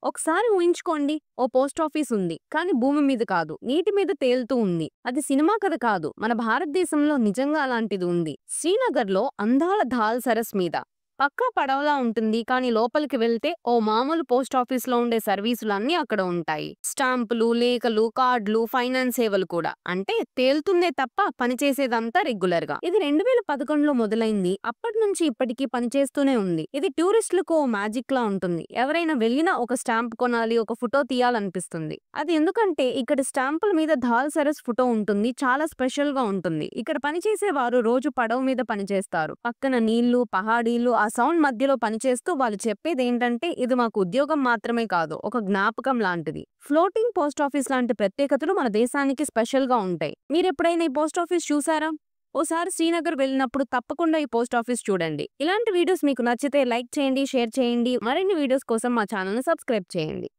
ఒకసారి ఊహించుకోండి, ఓ post office ఉంది. కానీ భూమి మీద కాదు, నీటి మీద తేలుతూ ఉంది. అది సినిమా కథ కాదు, మన భారతదేశంలో నిజంగా అలాంటిది ఉంది. శ్రీనగర్‌లో అందాల ధాల్ సరస్ మీద. పక్కా పడవలా ఉంటుంది, కానీ లోపలికి వెళ్తే ఓ మామూలు పోస్ట్ ఆఫీస్‌లో ఉండే సర్వీసులన్నీ అక్కడ ఉంటాయి. స్టాంపులు, లేఖలు, కార్డులు, ఫైనాన్స్ సేవలు కూడా. అంటే తేలుతుందే తప్ప పనిచేసేదంతా రెగ్యులర్‌గా. ఇది 2011లో మొదలైంది. అప్పటి నుంచి ఇప్పటికీ పనిచేస్తూనే ఉంది. ఇది టూరిస్టులకు ఓ మ్యాజిక్‌లా ఉంటుంది. ఎవరైనా వెళ్ళినా ఒక స్టాంప్ కొనాలి, ఒక ఫోటో తీయాలనిపిస్తుంది. అది ఎందుకంటే ఇక్కడ స్టాంపుల మీద ధాల్ సరస్ ఫోటో ఉంటుంది. చాలా స్పెషల్‌గా ఉంటుంది. ఇక్కడ పనిచేసేవారు రోజు పడవ మీద పనిచేస్తారు. పక్కన నీళ్లు, పహాడీలు, ఆ సౌండ్ మధ్యలో పనిచేస్తూ వాళ్ళు చెప్పేదేంటంటే ఇది మాకు ఉద్యోగం మాత్రమే కాదు, ఒక జ్ఞాపకం లాంటిది. ఫ్లోటింగ్ పోస్ట్ ఆఫీస్ లాంటి ప్రత్యేకతలు మన దేశానికి స్పెషల్‌గా ఉంటాయి. మీరెప్పుడైనా ఈ పోస్ట్ ఆఫీస్ చూసారా? ఓసారి శ్రీనగర్ వెళ్ళినప్పుడు తప్పకుండా ఈ పోస్ట్ ఆఫీస్ చూడండి. ఇలాంటి వీడియోస్ మీకు నచ్చితే లైక్ చేయండి, షేర్ చేయండి. మరిన్ని వీడియోస్ కోసం మా ఛానల్‌ని సబ్స్క్రైబ్ చేయండి.